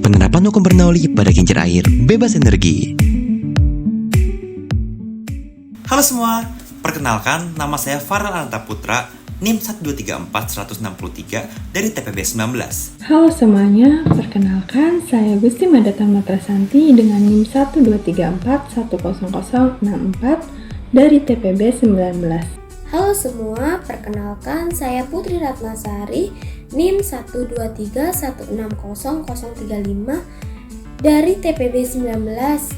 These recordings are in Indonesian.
penerapan hukum Bernoulli pada kincir air bebas energi. Halo semua, perkenalkan nama saya Farel Ananta Putra, NIM 1234163 dari TPB 19. Halo semuanya, perkenalkan saya Gusti Madatan Matrasanti dengan NIM 123410064 dari TPB 19. Halo semua, perkenalkan saya Putri Ratnasari, NIM 123160035 dari TPB 19.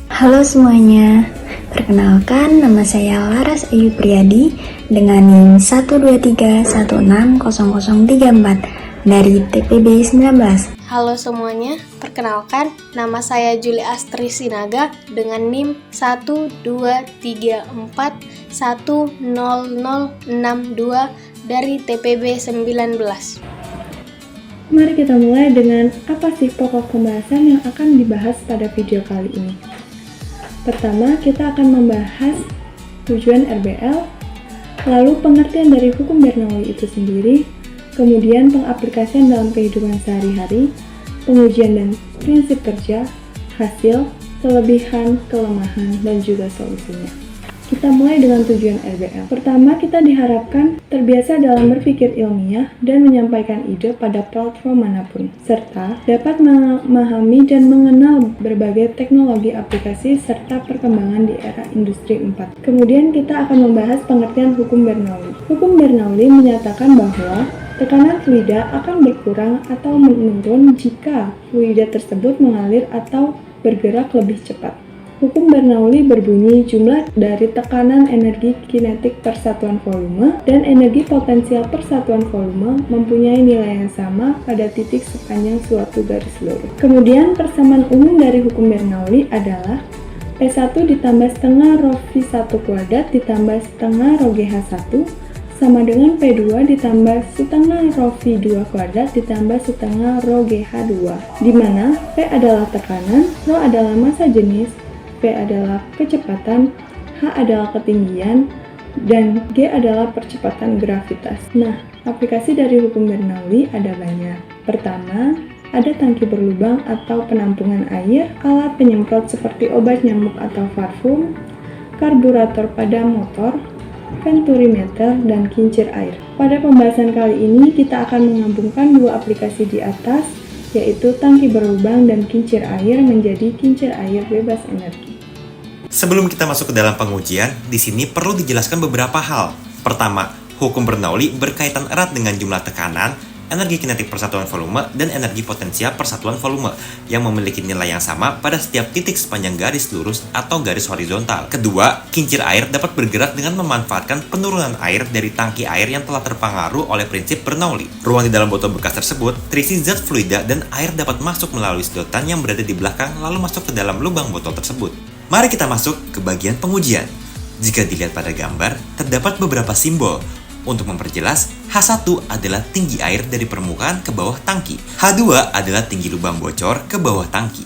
Halo semuanya, perkenalkan nama saya Laras Ayu Priyadi dengan NIM 123160034 dari TPB 19. Halo semuanya, perkenalkan nama saya Juli Astri Sinaga dengan NIM 123410062 dari TPB 19. Mari kita mulai dengan apa sih pokok pembahasan yang akan dibahas pada video kali ini. Pertama, kita akan membahas tujuan RBL, lalu pengertian dari hukum Bernoulli itu sendiri, kemudian pengaplikasian dalam kehidupan sehari-hari, pengujian dan prinsip kerja, hasil, kelebihan, kelemahan, dan juga solusinya. Kita mulai dengan tujuan RBL. Pertama, kita diharapkan terbiasa dalam berpikir ilmiah dan menyampaikan ide pada platform manapun, serta dapat memahami dan mengenal berbagai teknologi aplikasi serta perkembangan di era Industri 4. Kemudian kita akan membahas pengertian hukum Bernoulli. Hukum Bernoulli menyatakan bahwa tekanan fluida akan berkurang atau menurun jika fluida tersebut mengalir atau bergerak lebih cepat. Hukum Bernoulli berbunyi jumlah dari tekanan energi kinetik per satuan volume dan energi potensial per satuan volume mempunyai nilai yang sama pada titik sepanjang suatu garis lurus. Kemudian persamaan umum dari hukum Bernoulli adalah P1 ditambah setengah rho V1 kuadrat ditambah setengah rho GH1 sama dengan P2 ditambah setengah rho V2 kuadrat ditambah setengah rho GH2, di mana P adalah tekanan, rho adalah massa jenis, P adalah kecepatan, H adalah ketinggian, dan G adalah percepatan gravitas. Nah, aplikasi dari hukum Bernoulli ada banyak. Pertama, ada tangki berlubang atau penampungan air, alat penyemprot seperti obat nyamuk atau parfum, karburator pada motor, venturimeter, dan kincir air. Pada pembahasan kali ini, kita akan menggabungkan dua aplikasi di atas, yaitu tangki berlubang dan kincir air menjadi kincir air bebas energi. Sebelum kita masuk ke dalam pengujian, di sini perlu dijelaskan beberapa hal. Pertama, hukum Bernoulli berkaitan erat dengan jumlah tekanan, energi kinetik per satuan volume, dan energi potensial per satuan volume yang memiliki nilai yang sama pada setiap titik sepanjang garis lurus atau garis horizontal. Kedua, kincir air dapat bergerak dengan memanfaatkan penurunan air dari tangki air yang telah terpengaruh oleh prinsip Bernoulli. Ruang di dalam botol bekas tersebut terisi zat fluida dan air dapat masuk melalui sedotan yang berada di belakang lalu masuk ke dalam lubang botol tersebut. Mari kita masuk ke bagian pengujian. Jika dilihat pada gambar, terdapat beberapa simbol. Untuk memperjelas, H1 adalah tinggi air dari permukaan ke bawah tangki. H2 adalah tinggi lubang bocor ke bawah tangki.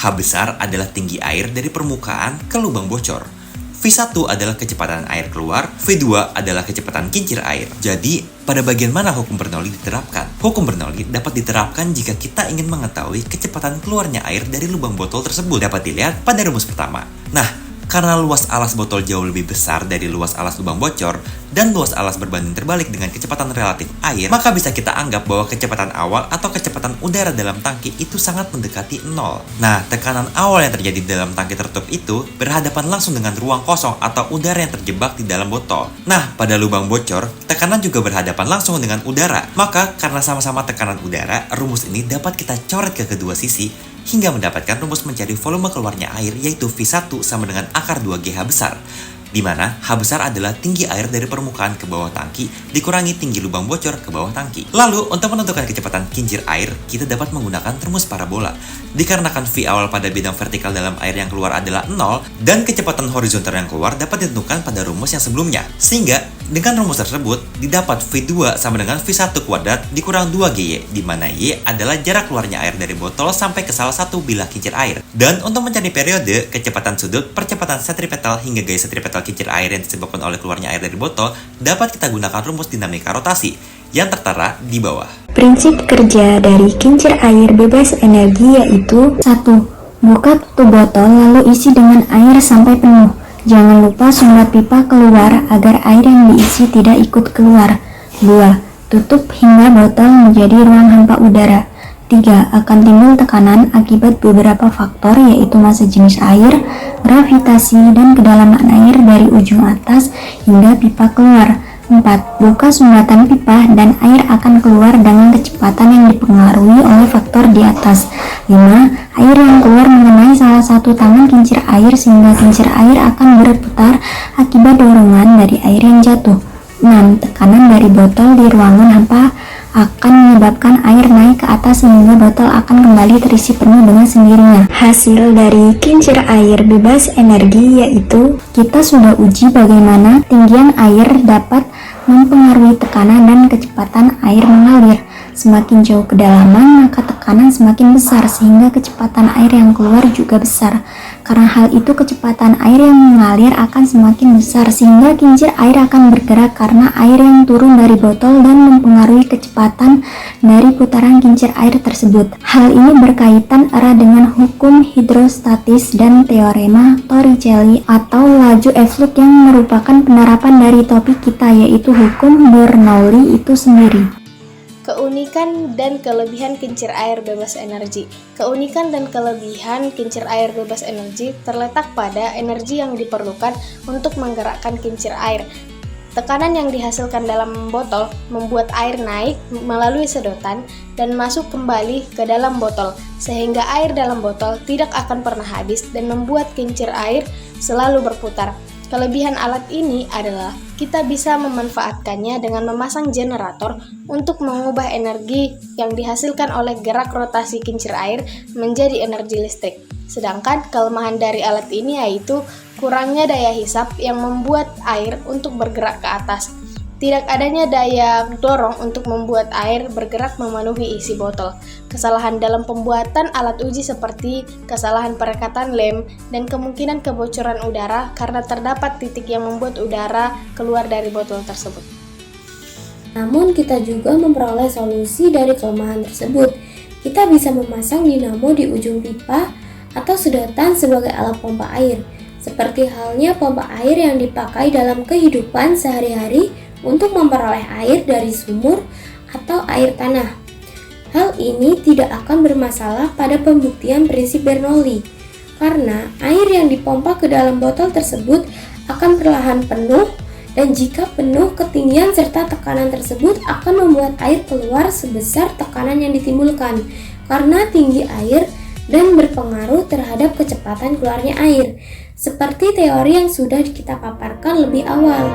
H besar adalah tinggi air dari permukaan ke lubang bocor. V1 adalah kecepatan air keluar, V2 adalah kecepatan kincir air. Jadi, pada bagian mana hukum Bernoulli diterapkan? Hukum Bernoulli dapat diterapkan jika kita ingin mengetahui kecepatan keluarnya air dari lubang botol tersebut. Dapat dilihat pada rumus pertama. Nah, karena luas alas botol jauh lebih besar dari luas alas lubang bocor dan luas alas berbanding terbalik dengan kecepatan relatif air, maka bisa kita anggap bahwa kecepatan awal atau kecepatan udara dalam tangki itu sangat mendekati 0. Nah, tekanan awal yang terjadi di dalam tangki tertutup itu berhadapan langsung dengan ruang kosong atau udara yang terjebak di dalam botol. Nah, pada lubang bocor, tekanan juga berhadapan langsung dengan udara. Maka, karena sama-sama tekanan udara, rumus ini dapat kita coret ke kedua sisi hingga mendapatkan rumus mencari volume keluarnya air, yaitu V1 sama dengan akar 2GH besar, di mana H besar adalah tinggi air dari permukaan ke bawah tangki dikurangi tinggi lubang bocor ke bawah tangki. Lalu, untuk menentukan kecepatan kincir air, kita dapat menggunakan rumus parabola. Dikarenakan V awal pada bidang vertikal dalam air yang keluar adalah 0, dan kecepatan horizontal yang keluar dapat ditentukan pada rumus yang sebelumnya. Sehingga, dengan rumus tersebut, didapat V2 sama dengan V1 kuadrat dikurang 2GY, di mana Y adalah jarak keluarnya air dari botol sampai ke salah satu bilah kincir air. Dan untuk mencari periode, kecepatan sudut, percepatan sentripetal hingga gaya sentripetal kincir air yang disebabkan oleh keluarnya air dari botol, dapat kita gunakan rumus dinamika rotasi, yang tertera di bawah. Prinsip kerja dari kincir air bebas energi yaitu 1. Buka tutup botol lalu isi dengan air sampai penuh. Jangan lupa sumbat pipa keluar agar air yang diisi tidak ikut keluar. 2. Tutup hingga botol menjadi ruang hampa udara. 3. Akan timbul tekanan akibat beberapa faktor yaitu massa jenis air, gravitasi, dan kedalaman air dari ujung atas hingga pipa keluar. 4. Buka sumbatan pipa dan air akan keluar dengan kecepatan yang dipengaruhi oleh faktor di atas. 5. Air yang keluar mengenai salah satu tangan kincir air sehingga kincir air akan berputar akibat dorongan dari air yang jatuh. 6. Tekanan dari botol di ruangan hampa akan menyebabkan air naik ke atas sehingga botol akan kembali terisi penuh dengan sendirinya. Hasil dari kincir air bebas energi yaitu kita sudah uji bagaimana ketinggian air dapat mempengaruhi tekanan dan kecepatan air mengalir. Semakin jauh kedalaman, maka tekanan semakin besar sehingga kecepatan air yang keluar juga besar. Karena hal itu, kecepatan air yang mengalir akan semakin besar sehingga kincir air akan bergerak karena air yang turun dari botol dan mempengaruhi kecepatan dari putaran kincir air tersebut. Hal ini berkaitan erat dengan hukum hidrostatis dan teorema Torricelli atau laju efflux yang merupakan penerapan dari topik kita yaitu hukum Bernoulli itu sendiri. Keunikan dan kelebihan kincir air bebas energi. Keunikan dan kelebihan kincir air bebas energi terletak pada energi yang diperlukan untuk menggerakkan kincir air. Tekanan yang dihasilkan dalam botol membuat air naik melalui sedotan dan masuk kembali ke dalam botol, sehingga air dalam botol tidak akan pernah habis dan membuat kincir air selalu berputar. Kelebihan alat ini adalah kita bisa memanfaatkannya dengan memasang generator untuk mengubah energi yang dihasilkan oleh gerak rotasi kincir air menjadi energi listrik. Sedangkan kelemahan dari alat ini yaitu kurangnya daya hisap yang membuat air untuk bergerak ke atas. Tidak adanya daya dorong untuk membuat air bergerak memenuhi isi botol. Kesalahan dalam pembuatan alat uji seperti kesalahan perekatan lem dan kemungkinan kebocoran udara karena terdapat titik yang membuat udara keluar dari botol tersebut. Namun kita juga memperoleh solusi dari kelemahan tersebut. Kita bisa memasang dinamo di ujung pipa atau sedotan sebagai alat pompa air, seperti halnya pompa air yang dipakai dalam kehidupan sehari-hari untuk memperoleh air dari sumur atau air tanah. Hal ini tidak akan bermasalah pada pembuktian prinsip Bernoulli, karena air yang dipompa ke dalam botol tersebut akan perlahan penuh, dan jika penuh, ketinggian serta tekanan tersebut akan membuat air keluar sebesar tekanan yang ditimbulkan karena tinggi air dan berpengaruh terhadap kecepatan keluarnya air, seperti teori yang sudah kita paparkan lebih awal.